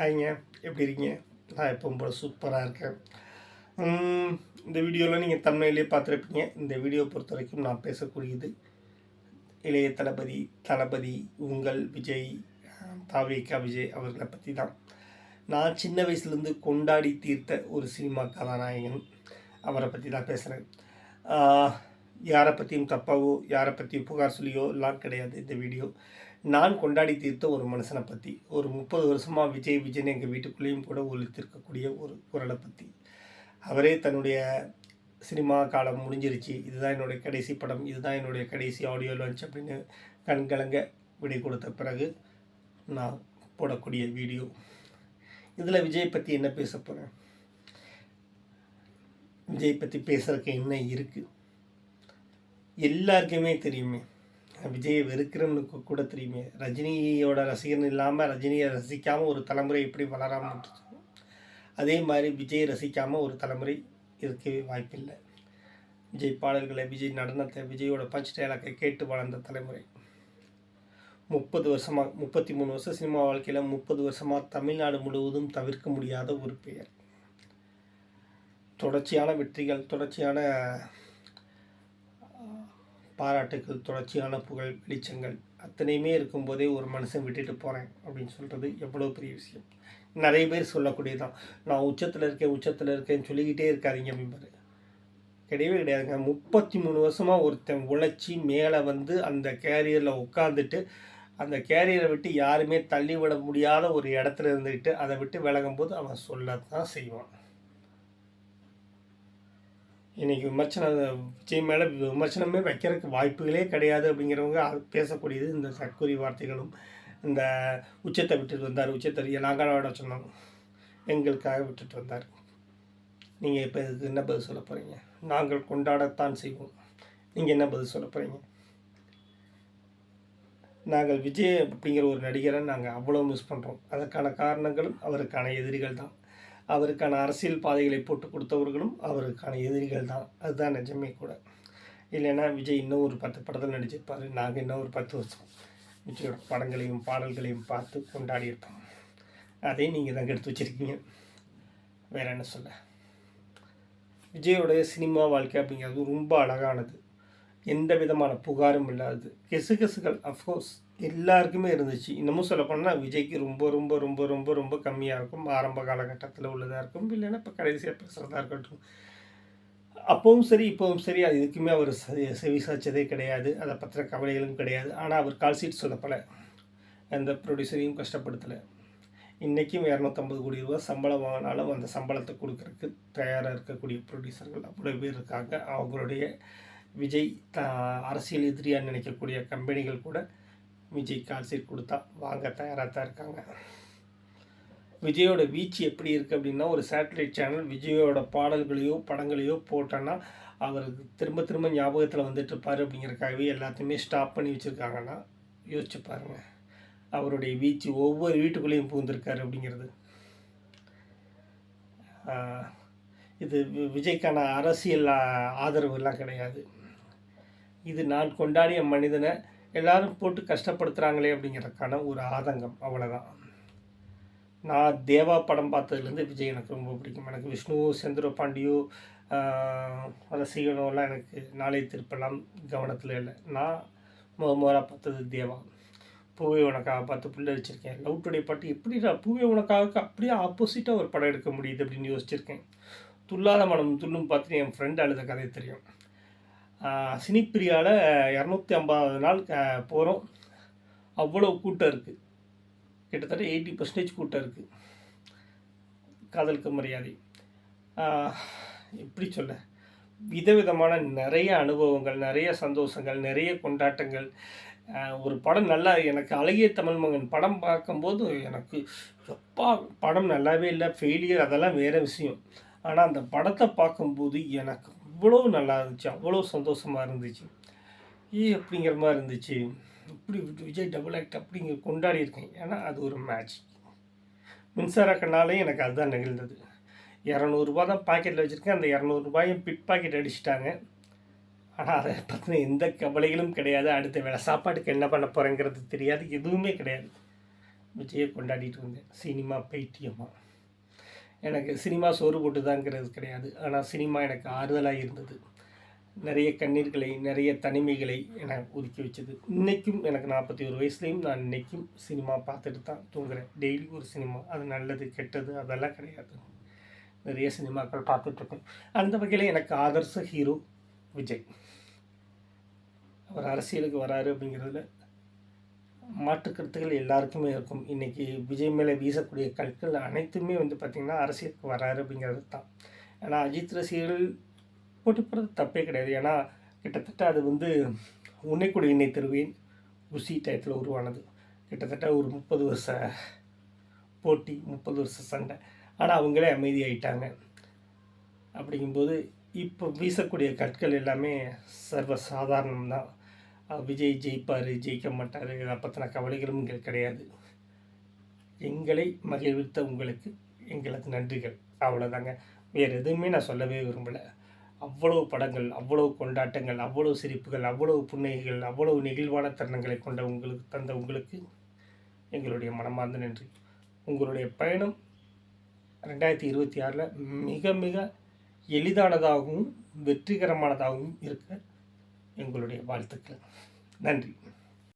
ஹாய்ங்க, எப்படி இருக்கீங்க? நான் எப்பவும் போல் சூப்பராக இருக்கேன். இந்த வீடியோவில் நீங்கள் தமிழ்லேயே பார்த்துருப்பீங்க. இந்த வீடியோ பொறுத்த வரைக்கும் நான் பேசக்கூடியது இளைய தளபதி தளபதி உங்கள் விஜய், தாவேகா விஜய் அவர்களை பற்றி தான். நான் சின்ன வயசுலேருந்து கொண்டாடி தீர்த்த ஒரு சினிமா கதாநாயகன், அவரை பற்றி தான் பேசுகிறேன். யாரை பற்றியும் தப்பாவோ யாரை பற்றியும் புகார் சொல்லியோ எல்லாம் கிடையாது இந்த வீடியோ. நான் கொண்டாடி தீர்த்த ஒரு மனுஷனை பற்றி, ஒரு 30 வருஷமாக விஜய்னு எங்கள் வீட்டுக்குள்ளேயும் கூட ஒழித்திருக்கக்கூடிய ஒரு குரலை பற்றி. அவரே தன்னுடைய சினிமா காலம் முடிஞ்சிருச்சு, இதுதான் என்னுடைய கடைசி படம், இதுதான் என்னுடைய கடைசி ஆடியோ லான்ச் அப்படின்னு கண்கலங்க விடை கொடுத்த பிறகு நான் போடக்கூடிய வீடியோ. இதில் விஜய் பற்றி என்ன பேச போகிறேன்? விஜய் பற்றி பேசுகிறதுக்கு என்ன இருக்குது? எல்லாருக்குமே தெரியுமே, விஜயை வெறுக்கிறவனு கூட தெரியுமே. ரஜினியோட ரசிகன் இல்லாமல் ரஜினியை ரசிக்காமல் ஒரு தலைமுறை எப்படி வளராமல், அதே மாதிரி விஜயை ரசிக்காமல் ஒரு தலைமுறை இருக்கவே வாய்ப்பில்லை. விஜய் பாடல்களை, விஜய் நடனத்தை, விஜயோட பஞ்ச் டைலாக்கை கேட்டு வளர்ந்த தலைமுறை. 30 வருஷமாக 33 வருஷம் சினிமா வாழ்க்கையில் 30 வருஷமாக தமிழ்நாடு முழுவதும் தவிர்க்க முடியாத ஒரு பெயர். தொடர்ச்சியான வெற்றிகள், தொடர்ச்சியான பாராட்டுகள், தொடர்ச்சியான புகழ் வெளிச்சங்கள் அத்தனையுமே இருக்கும்போதே ஒரு மனுஷன் விட்டுட்டு போகிறேன் அப்படின்னு சொல்கிறது எவ்வளோ பெரிய விஷயம். நிறைய பேர் சொல்லக்கூடியதான், நான் உச்சத்தில் இருக்கேன்னு சொல்லிக்கிட்டே இருக்காதிங்க அப்படிம்பாரு. கிடையவே கிடையாதுங்க. 33 வருஷமாக ஒருத்தன் உழைச்சி மேலே வந்து அந்த கேரியரில் உட்காந்துட்டு அந்த கேரியரை விட்டு யாருமே தள்ளிவிட முடியாத ஒரு இடத்துல இருந்துக்கிட்டு அதை விட்டு விலகும்போது அவன் சொல்லத்தான் செய்வான். இன்றைக்கி விஜய் மேலே விமர்சனமே வைக்கிறதுக்கு வாய்ப்புகளே கிடையாது அப்படிங்கிறவங்க பேசக்கூடியது இந்த சக்குரி வார்த்தைகளும். இந்த உச்சத்தை விட்டுட்டு வந்தார், உச்சத்தை நாங்கள் சொன்னோம், எங்களுக்காக விட்டுட்டு வந்தார். நீங்கள் இப்போ இதுக்கு என்ன பதில் சொல்ல போகிறீங்க? நாங்கள் கொண்டாடத்தான் செய்வோம், நீங்கள் என்ன பதில் சொல்ல போகிறீங்க? நாங்கள் விஜய் அப்படிங்கிற ஒரு நடிகரை நாங்கள் அவ்வளோ மிஸ் பண்ணுறோம். அதற்கான காரணங்களும் அவருக்கான எதிரிகள் தான். அவருக்கான அரசியல் பாதைகளை போட்டு கொடுத்தவர்களும் அவருக்கான எதிரிகள் தான். அதுதான் நிஜமே கூட. இல்லைன்னா விஜய் இன்னும் ஒரு 10 படத்தில் நடிச்சிருப்பார். நாங்கள் இன்னும் ஒரு 10 வருஷம் விஜயோட படங்களையும் பாடல்களையும் பார்த்து கொண்டாடி இருப்போம். அதையும் நீங்கள் தான் எடுத்து வச்சுருக்கீங்க. வேறு என்ன சொல்ல? விஜயோடைய சினிமா வாழ்க்கை அப்படிங்கிறது ரொம்ப அழகானது, எந்த விதமான புகாரும் இல்லாதது. கெசுகெசுகள் அஃப்கோர்ஸ் எல்லாருக்குமே இருந்துச்சு. இன்னமும் சொல்லப்போனால் விஜய்க்கு ரொம்ப ரொம்ப ரொம்ப ரொம்ப ரொம்ப கம்மியாக இருக்கும். ஆரம்ப காலகட்டத்தில் உள்ளதாக இருக்கும், இல்லைன்னா இப்போ கடைசியாக பேசுகிறதா இருக்கட்டும். அப்பவும் சரி இப்போவும் சரி, அது இதுக்குமே அவர் செவி சாய்ச்சதே கிடையாது. அதை பற்றின கவலைகளும் கிடையாது. ஆனால் அவர் கால் சீட் சொல்லப்பல, எந்த ப்ரொடியூசரையும் கஷ்டப்படுத்தலை. இன்றைக்கும் 250 கோடி ரூபா சம்பளம் வாங்கினாலும் அந்த சம்பளத்தை கொடுக்கறதுக்கு தயாராக இருக்கக்கூடிய ப்ரொடியூசர்கள் அவ்வளோ பேர் இருக்காங்க. அவங்களுடைய விஜய் அரசியல் எதிரியாக நினைக்கக்கூடிய கம்பெனிகள் கூட விஜய் கால்சீட் கொடுத்தா வாங்க தயாராக தான் இருக்காங்க. விஜயோட வீச்சு எப்படி இருக்குது அப்படின்னா, ஒரு சேட்டலைட் சேனல் விஜயோட பாடல்களையோ படங்களையோ போட்டோன்னா அவருக்கு திரும்ப திரும்ப ஞாபகத்தில் வந்துட்டு இருப்பார் அப்படிங்கிறக்காகவே எல்லாத்தையுமே ஸ்டாப் பண்ணி வச்சுருக்காங்கன்னா யோசிச்சு பாருங்கள். அவருடைய வீச்சு ஒவ்வொரு வீட்டுக்குள்ளேயும் பூந்திருக்காரு அப்படிங்கிறது. இது விஜய்க்கான அரசியல் ஆதரவுலாம் கிடையாது. இது நான் கொண்டாடிய மனிதனை எல்லோரும் போட்டு கஷ்டப்படுத்துகிறாங்களே அப்படிங்கிறதுக்கான ஒரு ஆதங்கம், அவ்வளோதான். நான் தேவா படம் பார்த்ததுலேருந்து விஜய் எனக்கு ரொம்ப பிடிக்கும். எனக்கு விஷ்ணு செந்தூரபாண்டியோ ரசிகனோலாம் எனக்கு நாளை திருப்பலாம் கவனத்தில் இல்லை. நான் முதலாக பார்த்தது தேவா. பூவே உனக்காக பார்த்து புள்ள வச்சுருக்கேன். லவ் டுடே பாட்டு எப்படிடா பூவே உனக்காக அப்படியே ஆப்போசிட்டாக ஒரு படம் எடுக்க முடியுது அப்படின்னு யோசிச்சிருக்கேன். துல்லாத மனம் துள்ளும் பார்த்துட்டு என் ஃப்ரெண்டு அழுத கதை தெரியும். சினிப்பிரியாவில் 250 நாள் போகிறோம், அவ்வளோ கூட்டம் இருக்குது. கிட்டத்தட்ட 80% கூட்டம் இருக்குது. காதலுக்கு மரியாதை, எப்படி சொல்ல, விதவிதமான நிறைய அனுபவங்கள், நிறைய சந்தோஷங்கள், நிறைய கொண்டாட்டங்கள். ஒரு படம் நல்லா, எனக்கு அழகிய தமிழ் மகன் படம் பார்க்கும்போது எனக்கு எப்பா படம் நல்லாவே இல்லை, ஃபெயிலியர், அதெல்லாம் வேறு விஷயம். ஆனால் அந்த படத்தை பார்க்கும்போது எனக்கு அவ்வளோ நல்லா இருந்துச்சு, அவ்வளோ சந்தோஷமாக இருந்துச்சு. அப்படிங்கிற மாதிரி இருந்துச்சு. இப்படி விஜய் டபுள் ஆக்ட் அப்படிங்கிற கொண்டாடி இருக்கேன். ஏன்னா அது ஒரு மேட்ச். மின்சார கண்ணாலே எனக்கு அதுதான் நிகழ்ந்தது. 200 தான் பாக்கெட்டில் வச்சுருக்கேன். அந்த 200 பிட் பாக்கெட் அடிச்சுட்டாங்க. ஆனால் அதை பற்றின எந்த கவலைகளும் கிடையாது. அடுத்த வேலை சாப்பாட்டுக்கு என்ன பண்ண போகிறேங்கிறது தெரியாது, எதுவுமே கிடையாது. விஜயை கொண்டாடிட்டு இருந்தேன். சினிமா பைத்தியமா. எனக்கு சினிமா சோறு போட்டுதாங்கிறது கிடையாது. ஆனால் சினிமா எனக்கு ஆறுதலாக இருந்தது. நிறைய கண்ணீர்களை, நிறைய தனிமைகளை எனக்கு ஒதுக்கி வச்சது. இன்றைக்கும் எனக்கு 41 வயசுலேயும் நான் இன்றைக்கும் சினிமா பார்த்துட்டு தான் தூங்குறேன். டெய்லி ஒரு சினிமா. அது நல்லது கெட்டது அதெல்லாம் கிடையாது. நிறைய சினிமாக்கள் பார்த்துட்ருக்கேன். அந்த வகையில் எனக்கு ஆதர்ச ஹீரோ விஜய். அவர் அரசியலுக்கு வராரு அப்படிங்கிறதுல மாற்று கருத்துக்கள் எல்லாருக்குமே இருக்கும். இன்றைக்கி விஜய் மேலே வீசக்கூடிய கற்கள் அனைத்துமே வந்து பார்த்திங்கன்னா அரசியலுக்கு வராரு அப்படிங்கிறது தான். ஆனால் அஜித் ரசிகர்கள் போட்டி போடுறது தப்பே கிடையாது. ஏன்னா கிட்டத்தட்ட அது வந்து உன்னை கூட என்னை தருவேன் குஷி டயத்தில் உருவானது. கிட்டத்தட்ட ஒரு 30 வருஷ போட்டி, 30 வருஷ சண்டை. ஆனால் அவங்களே அமைதியாயிட்டாங்க. அப்படிங்கும்போது இப்போ வீசக்கூடிய கற்கள் எல்லாமே சர்வ சாதாரணம்தான். விஜய் ஜெயிப்பார், ஜெயிக்க மாட்டார், இதை பற்றின கவலைகளும் எங்களுக்கு கிடையாது. எங்களை மகிழ்வித்த உங்களுக்கு எங்களது நன்றிகள். அவ்வளோதாங்க. வேறு எதுவுமே நான் சொல்லவே விரும்பலை. அவ்வளவு படங்கள், அவ்வளவு கொண்டாட்டங்கள், அவ்வளவு சிரிப்புகள், அவ்வளவு புன்னகைகள், அவ்வளவு நெகிழ்வான தருணங்களை கொண்ட உங்களுக்கு எங்களுடைய மனமார்ந்த நன்றி. உங்களுடைய பயணம் 2026 மிக மிக எளிதானதாகவும் வெற்றிகரமானதாகவும் இருக்க எங்களுடைய வாழ்த்துக்கள். நன்றி.